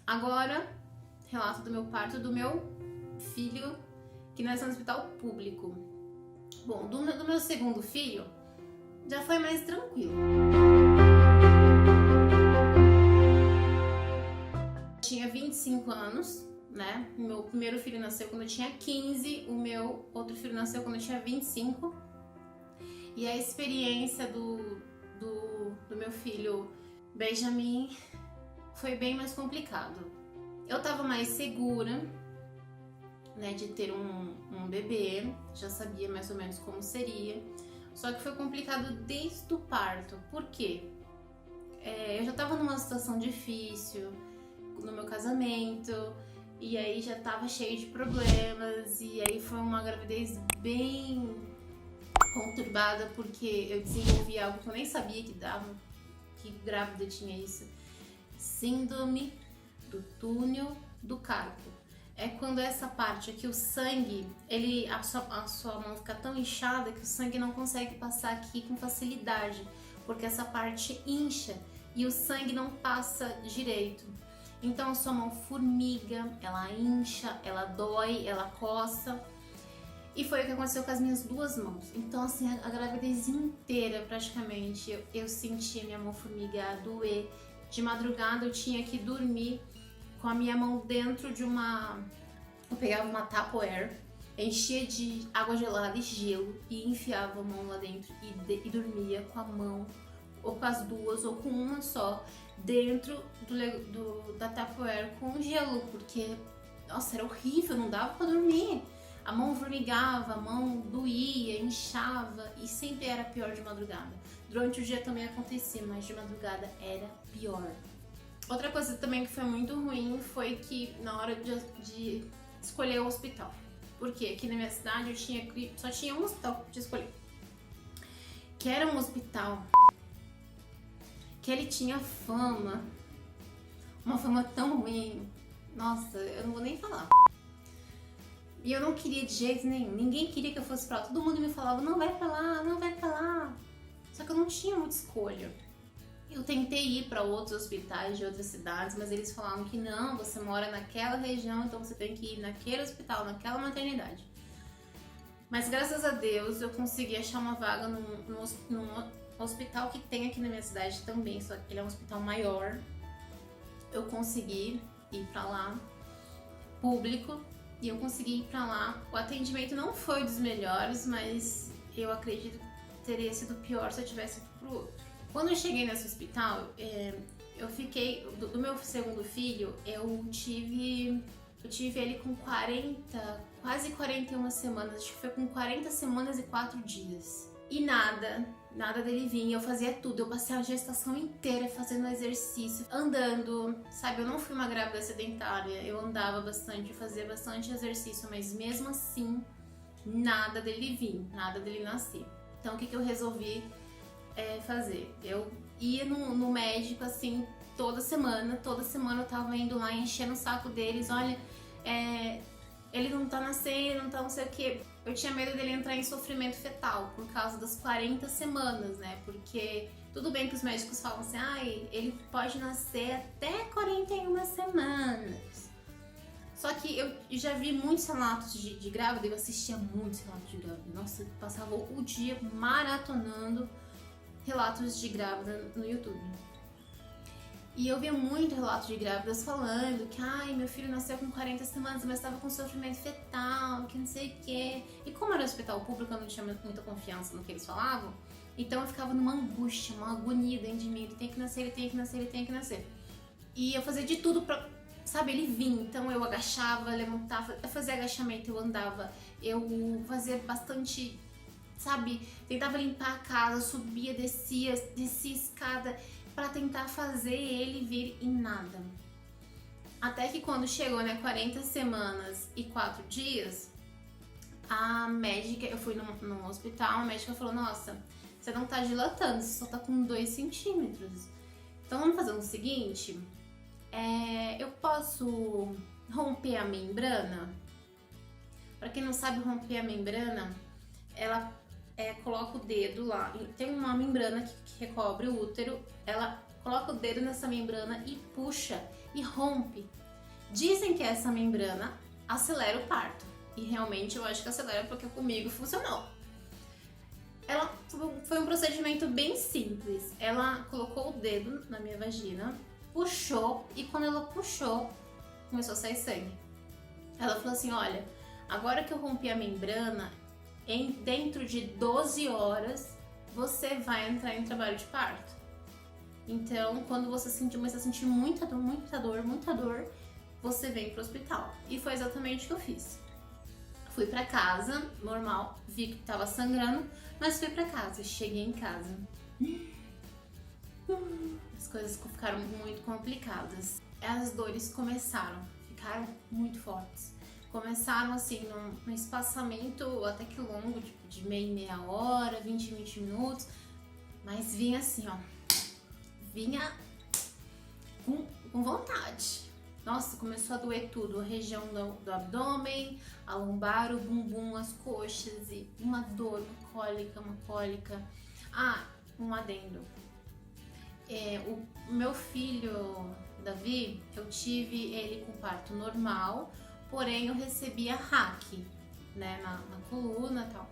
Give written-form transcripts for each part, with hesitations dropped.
Agora, relato do meu parto do meu filho, que nasceu no hospital público. Bom, do meu segundo filho, já foi mais tranquilo. Eu tinha 25 anos, né? Meu primeiro filho nasceu quando eu tinha 15, o meu outro filho nasceu quando eu tinha 25. E a experiência do meu filho Benjamin foi bem mais complicado. Eu tava mais segura, né, de ter um bebê, já sabia mais ou menos como seria, só que foi complicado desde o parto. Por quê? Eu já tava numa situação difícil no meu casamento, e aí já tava cheio de problemas, e aí foi uma gravidez bem conturbada, porque eu desenvolvi algo que eu nem sabia que dava, que grávida tinha isso. Síndrome do túnel do carpo. É quando essa parte aqui, o sangue, a sua mão fica tão inchada que o sangue não consegue passar aqui com facilidade, porque essa parte incha e o sangue não passa direito. Então a sua mão formiga, ela incha, ela dói, ela coça. E foi o que aconteceu com as minhas duas mãos. Então, assim, a gravidez inteira, praticamente, eu sentia minha mão formigar, doer. De madrugada eu tinha que dormir com a minha mão dentro de uma... Eu pegava uma Tupperware, enchia de água gelada e gelo e enfiava a mão lá dentro e dormia com a mão, ou com as duas, ou com uma só, dentro da Tupperware com gelo, porque, nossa, era horrível, não dava pra dormir. A mão formigava, a mão doía, inchava e sempre era pior de madrugada. Durante o dia também acontecia, mas de madrugada era pior. Outra coisa também que foi muito ruim foi que na hora de escolher o hospital. Porque aqui na minha cidade só tinha um hospital de escolher. Que era um hospital que ele tinha fama, uma fama tão ruim. Nossa, eu não vou nem falar. E eu não queria de jeito nenhum, ninguém queria que eu fosse pra lá. Todo mundo me falava, não vai pra lá, não vai pra lá. Só que eu não tinha muita escolha. Eu tentei ir para outros hospitais de outras cidades, mas eles falavam que não, você mora naquela região, então você tem que ir naquele hospital, naquela maternidade. Mas graças a Deus eu consegui achar uma vaga num hospital que tem aqui na minha cidade também, só que ele é um hospital maior. Eu consegui ir pra lá, público. E eu consegui ir pra lá. O atendimento não foi dos melhores, mas eu acredito que teria sido pior se eu tivesse ido pro outro. Quando eu cheguei nesse hospital, eu fiquei... Do meu segundo filho, eu tive ele com 40, quase 41 semanas. Acho que foi com 40 semanas e 4 dias. E nada dele vinha, eu fazia tudo, eu passei a gestação inteira fazendo exercício, andando, sabe, eu não fui uma grávida sedentária, eu andava bastante, eu fazia bastante exercício, mas mesmo assim, nada dele vir, nada dele nascer. Então o que eu resolvi fazer? Eu ia no médico assim, toda semana eu tava indo lá enchendo o saco deles, olha, ele não tá nascendo, não tá não sei o que. Eu tinha medo dele entrar em sofrimento fetal por causa das 40 semanas, né? Porque tudo bem que os médicos falam assim, ele pode nascer até 41 semanas. Só que eu já vi muitos relatos de grávida, eu assistia muitos relatos de grávida. Nossa, eu passava o dia maratonando relatos de grávida no YouTube. E eu via muito relato de grávidas falando que meu filho nasceu com 40 semanas, mas estava com sofrimento fetal, que não sei o quê. E como era hospital público, eu não tinha muita confiança no que eles falavam, então eu ficava numa angústia, uma agonia dentro de mim. Ele tem que nascer, ele tem que nascer, ele tem que nascer. E eu fazia de tudo pra, sabe, ele vinha. Então eu agachava, levantava, eu fazia agachamento, eu andava, eu fazia bastante, sabe, tentava limpar a casa, subia, descia escada, para tentar fazer ele vir e nada. Até que quando chegou, 40 semanas e 4 dias, a médica, eu fui no hospital, a médica falou, nossa, você não tá dilatando, você só tá com 2 centímetros. Então vamos fazer o seguinte, eu posso romper a membrana? Para quem não sabe, romper a membrana, ela coloca o dedo lá, tem uma membrana que recobre o útero, ela coloca o dedo nessa membrana e puxa, e rompe. Dizem que essa membrana acelera o parto. E realmente eu acho que acelera porque comigo funcionou. Ela foi um procedimento bem simples. Ela colocou o dedo na minha vagina, puxou e quando ela puxou, começou a sair sangue. Ela falou assim, olha, agora que eu rompi a membrana, dentro de 12 horas você vai entrar em trabalho de parto. Então, quando você começar a sentir muita dor, você vem pro hospital. E foi exatamente o que eu fiz. Fui pra casa, normal, vi que tava sangrando, mas fui pra casa. Cheguei em casa. As coisas ficaram muito complicadas. As dores ficaram muito fortes. Começaram assim num espaçamento até que longo, tipo de meia hora, 20 minutos, mas vinha assim, ó, vinha com vontade. Nossa, começou a doer tudo, a região do abdômen, a lombar, o bumbum, as coxas e uma dor, uma cólica. Ah, um adendo. O meu filho, Davi, eu tive ele com parto normal, porém eu recebia RAC, né, na coluna e tal.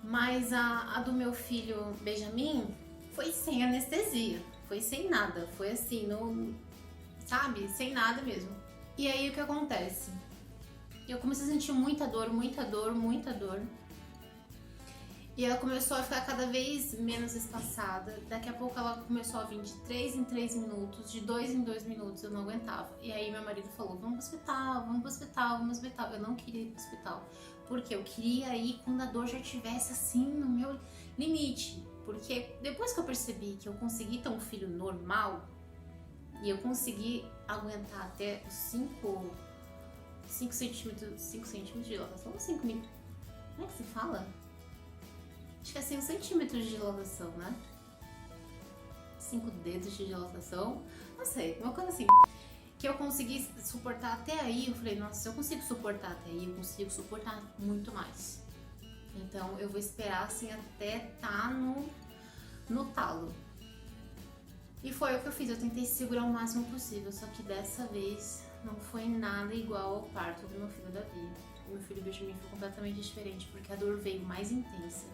Mas a do meu filho Benjamin foi sem anestesia, foi sem nada, foi assim, sabe, sem nada mesmo. E aí o que acontece? Eu comecei a sentir muita dor. E ela começou a ficar cada vez menos espaçada. Daqui a pouco ela começou a vir de 3 em 3 minutos, de 2 em 2 minutos, eu não aguentava. E aí meu marido falou, vamos pro hospital. Eu não queria ir pro hospital, porque eu queria ir quando a dor já estivesse assim no meu limite. Porque depois que eu percebi que eu consegui ter um filho normal, e eu consegui aguentar até os 5 centímetros de dilatação, ou 5 mil. Como é que se fala? Acho que é 5 centímetros de dilatação, né? 5 dedos de dilatação, não sei, uma coisa assim. Que eu consegui suportar até aí, eu falei, nossa, se eu consigo suportar até aí, eu consigo suportar muito mais. Então eu vou esperar assim até tá no talo. E foi o que eu fiz, eu tentei segurar o máximo possível, só que dessa vez não foi nada igual ao parto do meu filho Davi. O meu filho Benjamin foi completamente diferente, porque a dor veio mais intensa,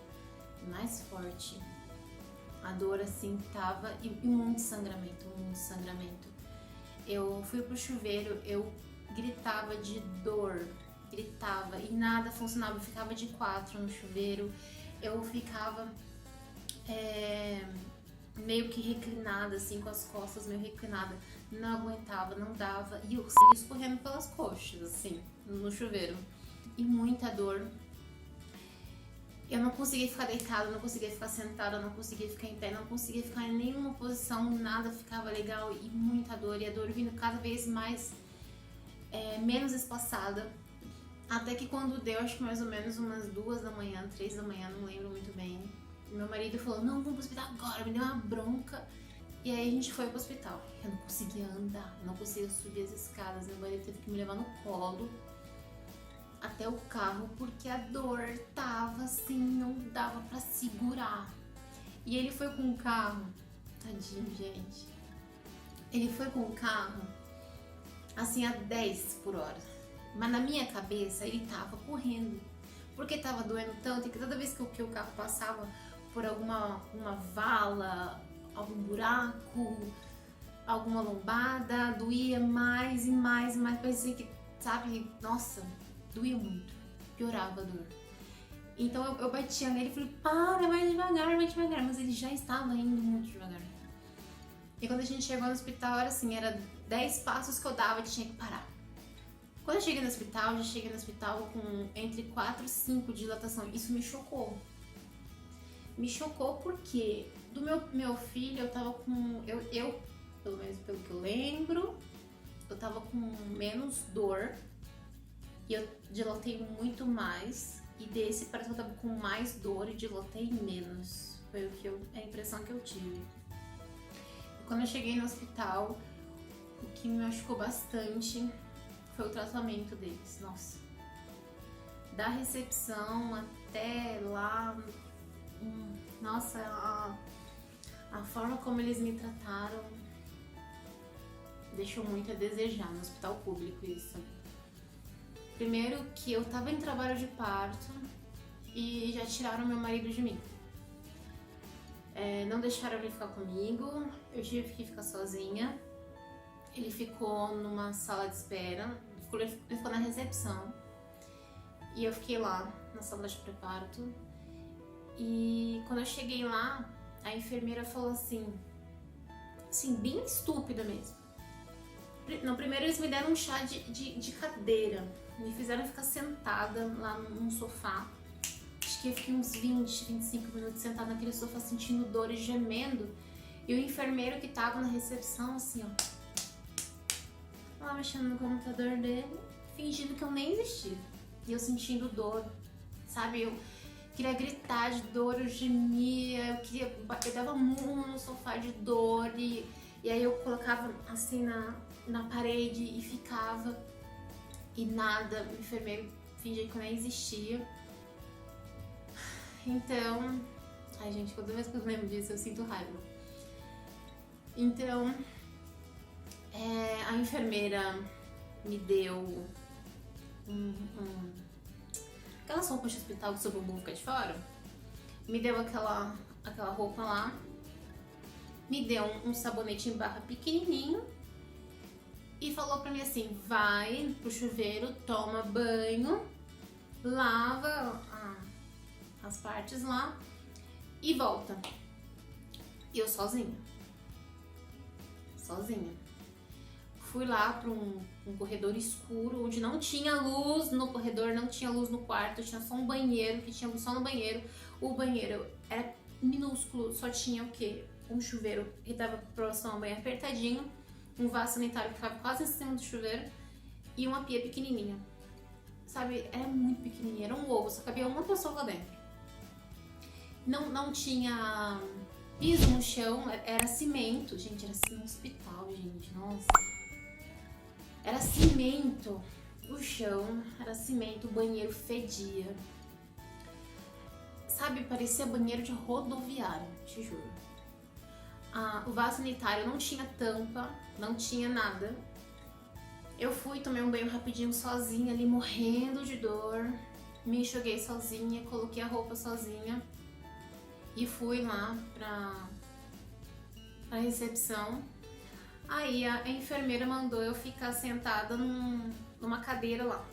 mais forte. A dor assim tava, e muito sangramento. Eu fui pro chuveiro, eu gritava de dor, e nada funcionava, eu ficava de 4 no chuveiro, eu ficava meio que reclinada, assim, com as costas meio reclinada, não aguentava, não dava, e o sangue escorrendo pelas coxas, assim, no chuveiro, e muita dor. Eu não conseguia ficar deitada, não conseguia ficar sentada, não conseguia ficar em pé, não conseguia ficar em nenhuma posição, nada ficava legal, e muita dor, e a dor vindo cada vez mais, menos espaçada, até que quando deu, acho que mais ou menos umas 2 da manhã, 3 da manhã, não lembro muito bem, meu marido falou, não, vamos pro hospital agora, me deu uma bronca. E aí a gente foi pro hospital. Eu não conseguia andar, eu não conseguia subir as escadas. Meu marido teve que me levar no colo até o carro, porque a dor tava assim, não dava pra segurar. E ele foi com o carro, tadinho, gente. Ele foi com o carro, assim, a 10 por hora. Mas na minha cabeça, ele tava correndo. Porque tava doendo tanto, e que toda vez que o carro passava por uma vala, algum buraco, alguma lombada, doía mais e mais, parecia que, sabe, nossa, doía muito, piorava a dor. Então eu batia nele e falei, para, vai devagar, mas ele já estava indo muito devagar. E quando a gente chegou no hospital, era assim, era 10 passos que eu dava e tinha que parar. Quando eu cheguei no hospital, já cheguei no hospital com entre 4 e 5 de dilatação. Isso me chocou. Me chocou porque do meu filho eu tava com... Eu, pelo menos pelo que eu lembro, eu tava com menos dor. E eu dilatei muito mais. E desse parece que eu tava com mais dor e dilatei menos. Foi a impressão que eu tive. E quando eu cheguei no hospital, o que me machucou bastante foi o tratamento deles, nossa. Da recepção até lá, nossa, a forma como eles me trataram deixou muito a desejar no hospital público isso. Primeiro que eu tava em trabalho de parto e já tiraram meu marido de mim. Não deixaram ele ficar comigo, eu tive que ficar sozinha. Ele ficou numa sala de espera, ele ficou na recepção. E eu fiquei lá, na sala de pré-parto. E quando eu cheguei lá, a enfermeira falou assim, bem estúpida mesmo. Não, primeiro eles me deram um chá de cadeira, me fizeram ficar sentada lá num sofá. Acho que eu fiquei uns 20, 25 minutos sentada naquele sofá sentindo dor e gemendo. E o enfermeiro que tava na recepção, assim, ó, lá mexendo no computador dele, fingindo que eu nem existia. E eu sentindo dor, sabe? Eu queria gritar de dor, eu gemia, eu dava murro no sofá de dor. E aí eu colocava assim na parede e ficava. E nada, o enfermeiro fingia que eu nem existia. Então, ai gente, toda vez que eu lembro disso eu sinto raiva. Então, a enfermeira me deu aquelas roupas de hospital que o seu bumbum fica de fora. Me deu aquela roupa lá. Me deu um sabonete em barra pequenininho. E falou pra mim assim, vai pro chuveiro, toma banho, lava as partes lá e volta. E eu sozinha. Fui lá para um corredor escuro, onde não tinha luz no corredor, não tinha luz no quarto, tinha só um banheiro, que tinha luz só no banheiro. O banheiro era minúsculo, só tinha o quê? Um chuveiro que tava próximo ao banheiro apertadinho, um vaso sanitário que ficava quase em cima do chuveiro e uma pia pequenininha. Sabe, era muito pequenininha, era um ovo, só cabia uma pessoa lá dentro. Não tinha piso no chão, era cimento. Gente, era assim no hospital, gente, nossa. Era cimento, o chão era cimento, o banheiro fedia. Sabe, parecia banheiro de rodoviário, te juro. O vaso sanitário não tinha tampa, não tinha nada. Eu fui, tomei um banho rapidinho sozinha ali, morrendo de dor. Me enxuguei sozinha, coloquei a roupa sozinha. E fui lá pra recepção. Aí a enfermeira mandou eu ficar sentada numa cadeira lá,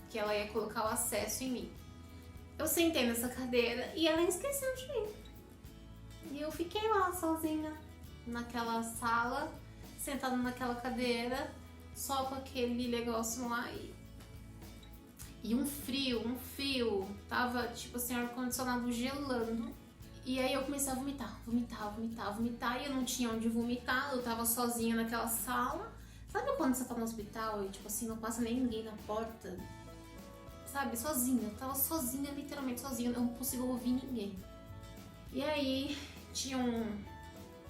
que ela ia colocar o acesso em mim. Eu sentei nessa cadeira e ela esqueceu de mim. E eu fiquei lá sozinha, naquela sala, sentada naquela cadeira, só com aquele negócio lá e um frio, tava tipo assim, ar-condicionado gelando. E aí eu comecei a vomitar, e eu não tinha onde vomitar, eu tava sozinha naquela sala. Sabe quando você tá no hospital e tipo assim, não passa nem ninguém na porta? Sabe, sozinha, eu tava sozinha, literalmente sozinha, eu não consigo ouvir ninguém. E aí tinha um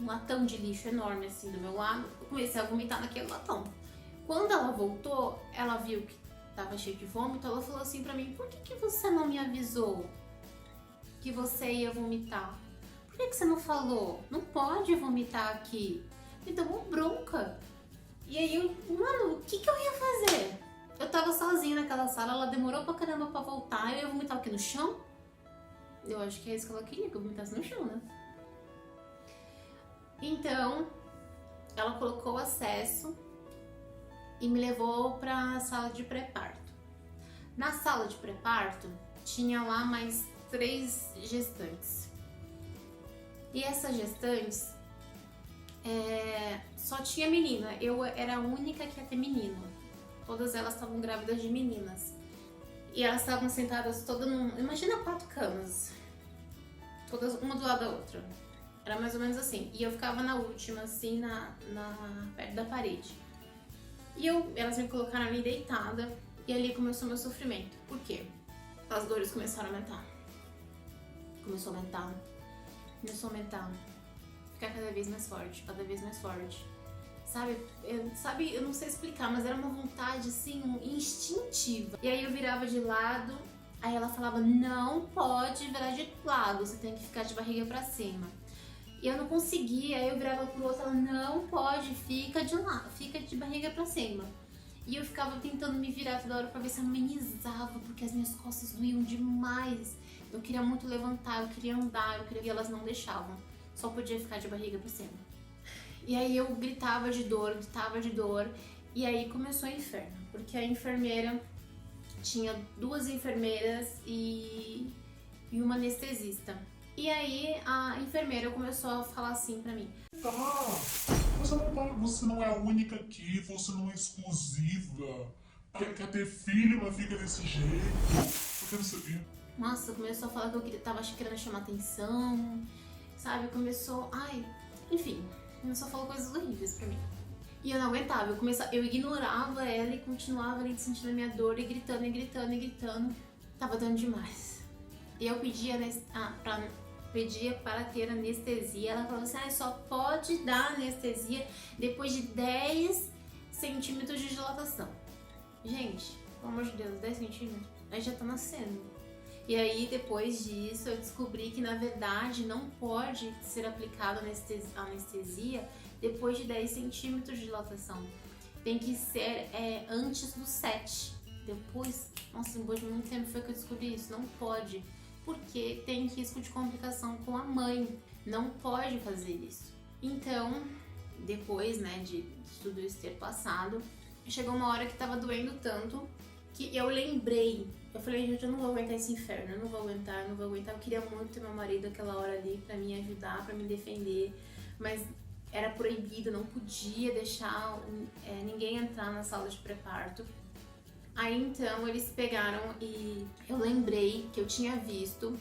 latão de lixo enorme assim do meu lado, eu comecei a vomitar naquele latão. Quando ela voltou, ela viu que tava cheio de vômito, ela falou assim pra mim, por que você não me avisou que você ia vomitar? Por que você não falou? Não pode vomitar aqui. Me deu uma bronca. E aí mano, o que eu ia fazer? Eu tava sozinha naquela sala, ela demorou pra caramba pra voltar, eu ia vomitar aqui no chão? Eu acho que é isso que ela queria, que eu vomitasse no chão, né? Então, ela colocou o acesso e me levou pra sala de pré-parto. Na sala de pré-parto, tinha lá mais 3 gestantes. E essas gestantes só tinha menina. Eu era a única que ia ter menino. Todas elas estavam grávidas de meninas. E elas estavam sentadas todas imagina 4 camas. Todas uma do lado da outra. Era mais ou menos assim. E eu ficava na última, assim, perto da parede. E elas me colocaram ali deitada. E ali começou meu sofrimento. Por quê? As dores começaram a aumentar. Começou a aumentar. Ficar cada vez mais forte. Sabe, eu não sei explicar, mas era uma vontade, assim, instintiva. E aí eu virava de lado, aí ela falava, não pode virar de lado, você tem que ficar de barriga pra cima. E eu não conseguia, aí eu virava pro outro, ela, não pode, fica de lado, fica de barriga pra cima. E eu ficava tentando me virar toda hora pra ver se amenizava, porque as minhas costas doíam demais. Eu queria muito levantar, eu queria andar, e elas não deixavam. Só podia ficar de barriga pra cima. E aí eu gritava de dor, e aí começou o inferno. Porque a enfermeira, tinha 2 enfermeiras e uma anestesista. E aí a enfermeira começou a falar assim pra mim: Tá, você não é a única aqui, você não é exclusiva. Quer ter filho, mas fica desse jeito. Porque não sei o quê. Nossa, começou a falar que eu tava querendo chamar atenção, sabe? Começou, enfim, começou a falar coisas horríveis pra mim. E eu não aguentava, eu ignorava ela e continuava ali sentindo a minha dor e gritando. Tava dando demais. E eu pedia para ter anestesia. Ela falou assim: só pode dar anestesia depois de 10 centímetros de dilatação. Gente, pelo amor de Deus, 10 centímetros? Aí já tá nascendo. E aí, depois disso, eu descobri que, na verdade, não pode ser aplicada anestesia depois de 10 centímetros de dilatação. Tem que ser antes do 7. Depois, nossa, depois de muito tempo foi que eu descobri isso. Não pode, porque tem risco de complicação com a mãe. Não pode fazer isso. Então, depois, né, de tudo isso ter passado, chegou uma hora que tava doendo tanto que eu lembrei. Eu falei, gente, eu não vou aguentar esse inferno, eu não vou aguentar. Eu queria muito ter meu marido aquela hora ali pra me ajudar, pra me defender, mas era proibido, não podia deixar ninguém entrar na sala de pré-parto. Aí então eles pegaram e eu lembrei que eu tinha visto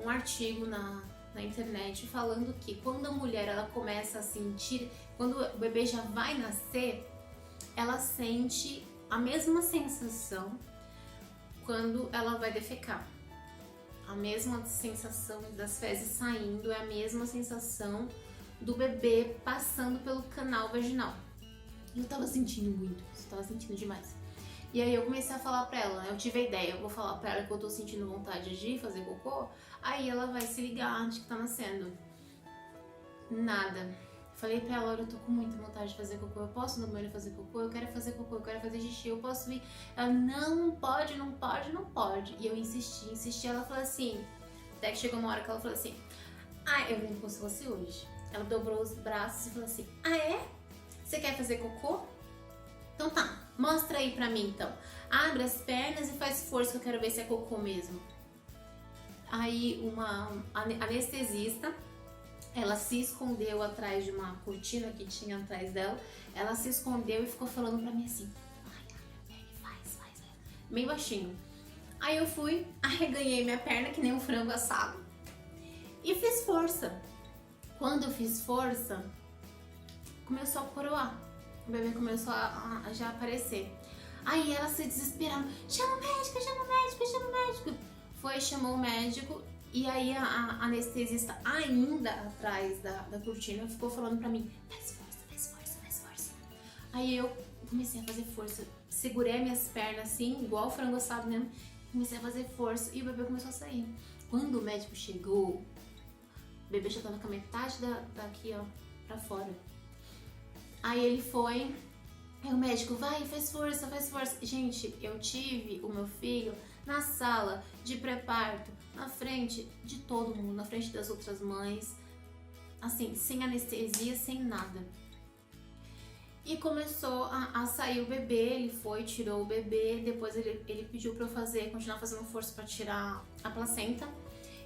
um artigo na internet falando que quando a mulher ela começa a sentir, quando o bebê já vai nascer, ela sente a mesma sensação quando ela vai defecar. A mesma sensação das fezes saindo é a mesma sensação do bebê passando pelo canal vaginal. Eu tava sentindo muito, eu tava sentindo demais. E aí eu comecei a falar pra ela, eu tive a ideia, eu vou falar pra ela que eu tô sentindo vontade de fazer cocô, aí ela vai se ligar de que tá nascendo. Nada. Falei pra ela, eu tô com muita vontade de fazer cocô, eu posso no banheiro fazer cocô, eu quero fazer cocô, eu quero fazer xixi, eu posso ir. Ela, não pode. E eu insisti, ela falou assim, até que chegou uma hora que ela falou assim, eu vim como se fosse hoje. Ela dobrou os braços e falou assim, você quer fazer cocô? Então tá, mostra aí pra mim então. Abre as pernas e faz força que eu quero ver se é cocô mesmo. Aí uma anestesista, ela se escondeu atrás de uma cortina que tinha atrás dela. Ela se escondeu e ficou falando pra mim assim, faz. Bem baixinho. Aí eu fui, arreganhei minha perna que nem um frango assado e fiz força. Quando eu fiz força, começou a coroar. O bebê começou a já aparecer. Aí ela se desesperando, chama o médico. Foi, chamou o médico. E aí a anestesista ainda atrás da cortina ficou falando pra mim, faz força. Aí eu comecei a fazer força, segurei minhas pernas assim, igual frango assado mesmo, comecei a fazer força e o bebê começou a sair. Quando o médico chegou, o bebê já tava com a metade daqui, ó, pra fora. Aí ele foi, aí o médico, vai, faz força. Gente, eu tive o meu filho na sala de pré-parto, na frente de todo mundo, na frente das outras mães, assim, sem anestesia, sem nada. E começou a sair o bebê, ele foi, tirou o bebê, depois ele pediu pra eu continuar fazendo força pra tirar a placenta.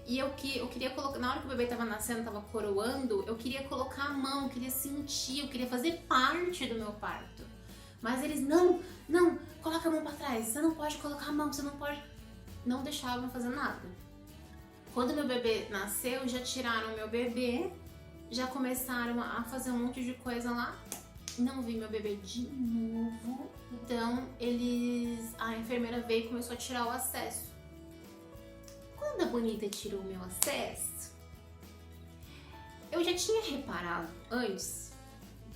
E eu queria colocar, na hora que o bebê tava nascendo, tava coroando, eu queria colocar a mão, eu queria sentir, eu queria fazer parte do meu parto. Mas eles, não, coloca a mão pra trás, você não pode colocar a mão, você não pode. Não deixavam fazer nada. Quando meu bebê nasceu, já tiraram meu bebê, já começaram a fazer um monte de coisa lá. Não vi meu bebê de novo. Então a enfermeira veio e começou a tirar o acesso. Quando a bonita tirou o meu acesso, eu já tinha reparado antes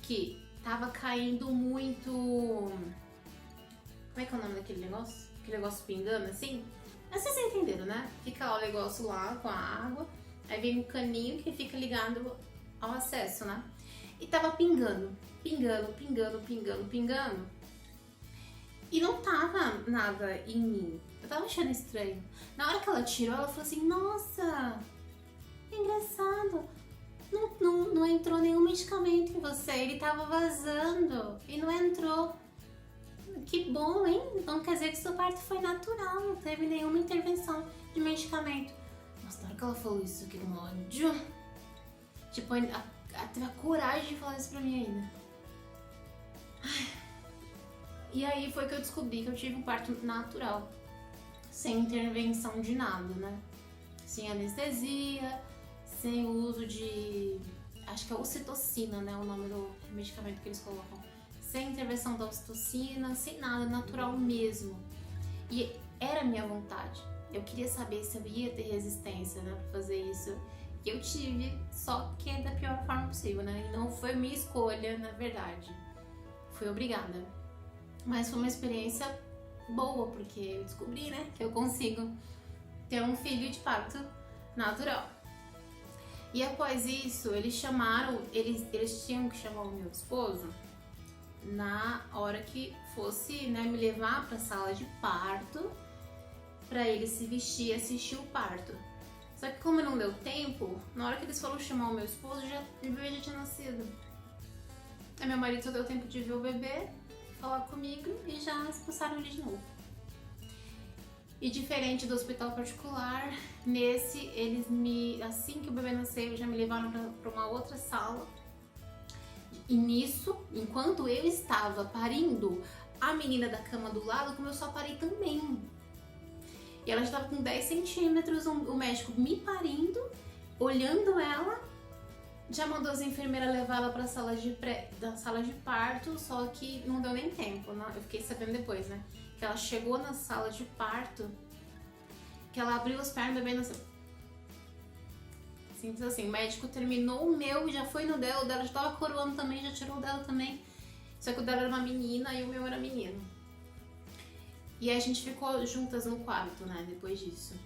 que tava caindo muito... Como é que é o nome daquele negócio? Aquele negócio pingando assim? Mas vocês entenderam, né? Fica lá o negócio lá com a água Aí vem um caninho que fica ligado ao acesso, né? E tava pingando. E não tava nada em mim. Eu tava achando estranho. Na hora que ela tirou, ela falou assim, nossa, engraçado. Não entrou nenhum medicamento em você. Ele tava vazando e não entrou. Que bom, hein? Então quer dizer que seu parto foi natural. Não teve nenhuma intervenção de medicamento. Nossa, na hora que ela falou isso, que ódio. Tipo, ela teve a coragem de falar isso pra mim ainda. E aí foi que eu descobri que eu tive um parto natural. Sem intervenção de nada, né? Sem anestesia, sem o uso de... Acho que é ocitocina, né? O nome do medicamento que eles colocam. Sem intervenção da ocitocina, sem nada, natural mesmo. E era a minha vontade. Eu queria saber se eu ia ter resistência, né? Pra fazer isso. E eu tive, só que é da pior forma possível, né? E não foi minha escolha, na verdade. Fui obrigada. Mas foi uma experiência boa, porque eu descobri, né, que eu consigo ter um filho de parto natural. E após isso, eles tinham que chamar o meu esposo na hora que fosse, né, me levar pra sala de parto, pra ele se vestir e assistir o parto. Só que como não deu tempo, na hora que eles foram chamar o meu esposo, o bebê já tinha nascido. Aí meu marido só deu tempo de ver o bebê, falar comigo e já expulsaram ele de novo. E diferente do hospital particular, nesse assim que o bebê nasceu, já me levaram para uma outra sala. E nisso, enquanto eu estava parindo, a menina da cama do lado começou a parir também. E ela estava com 10 centímetros, o médico me parindo, olhando ela, já mandou as enfermeiras levar ela para a sala de parto, só que não deu nem tempo, né? Eu fiquei sabendo depois, né? Que ela chegou na sala de parto, que ela abriu as pernas, o bebê nasceu. Simples assim, o médico terminou o meu, já foi no dela, o dela já tava coroando também, já tirou o dela também. Só que o dela era uma menina e o meu era menino. E aí a gente ficou juntas no quarto, né, depois disso.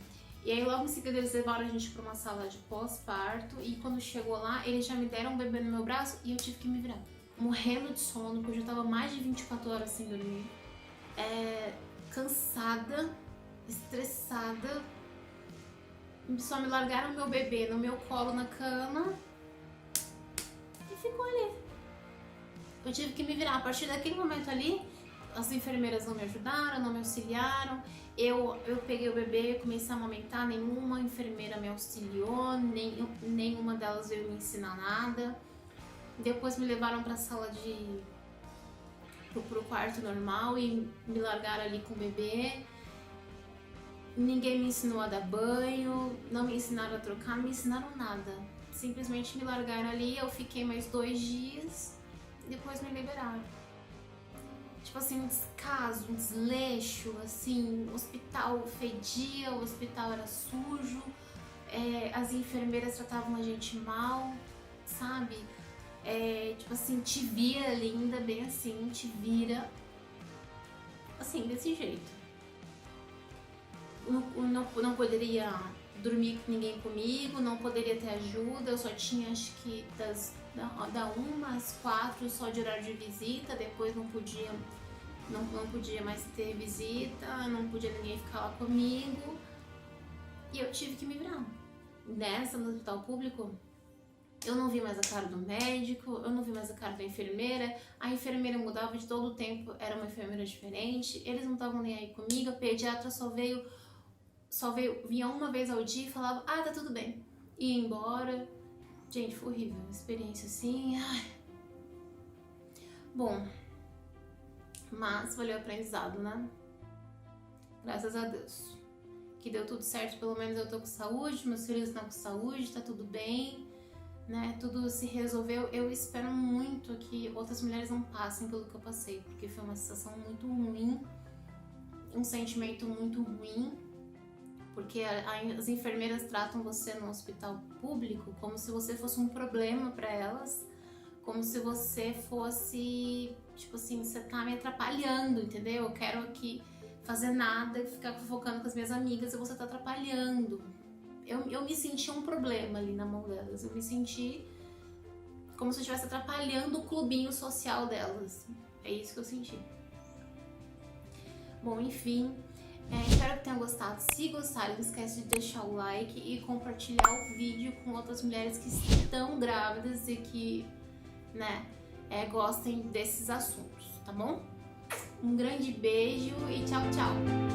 E aí logo em seguida eles levaram a gente pra uma sala de pós-parto e quando chegou lá, eles já me deram um bebê no meu braço e eu tive que me virar. Morrendo de sono, porque eu já tava mais de 24 horas sem dormir. Cansada, estressada. Só me largaram meu bebê no meu colo na cama e ficou ali. Eu tive que me virar. A partir daquele momento ali, as enfermeiras não me ajudaram, não me auxiliaram. Eu peguei o bebê, comecei a amamentar, nenhuma enfermeira me auxiliou, nenhuma delas veio me ensinar nada. Depois me levaram para a sala pro quarto normal e me largaram ali com o bebê. Ninguém me ensinou a dar banho, não me ensinaram a trocar, não me ensinaram nada. Simplesmente me largaram ali, eu fiquei mais 2 dias e depois me liberaram. Tipo assim, um descaso, um desleixo, assim, o hospital fedia, o hospital era sujo, as enfermeiras tratavam a gente mal, sabe? Tipo assim, te vira linda, bem assim, te vira, assim, desse jeito. Não poderia dormir com ninguém comigo, não poderia ter ajuda, eu só tinha acho que da 1 às 4 só de horário de visita, depois não podia mais ter visita, não podia ninguém ficar lá comigo e eu tive que me virar. Nessa, no hospital público, eu não vi mais a cara do médico, eu não vi mais a cara da enfermeira, a enfermeira mudava de todo o tempo, era uma enfermeira diferente, eles não estavam nem aí comigo, a pediatra vinha uma vez ao dia e falava, tá tudo bem, ia embora. Gente, foi horrível, uma experiência assim, Bom, mas valeu o aprendizado, né? Graças a Deus. Que deu tudo certo, pelo menos eu tô com saúde, meus filhos estão com saúde, tá tudo bem, né? Tudo se resolveu. Eu espero muito que outras mulheres não passem pelo que eu passei, porque foi uma sensação muito ruim, um sentimento muito ruim, porque as enfermeiras tratam você no hospital público como se você fosse um problema pra elas, como se você fosse, tipo assim, você tá me atrapalhando, entendeu? Eu quero aqui fazer nada, ficar fofocando com as minhas amigas e você tá atrapalhando. eu me senti um problema ali na mão delas. Eu me senti como se eu estivesse atrapalhando o clubinho social delas. É isso que eu senti. Bom, enfim, espero que tenham gostado. Se gostarem, não esquece de deixar o like e compartilhar o vídeo com outras mulheres que estão grávidas e que, né, gostem desses assuntos, tá bom? Um grande beijo e tchau, tchau!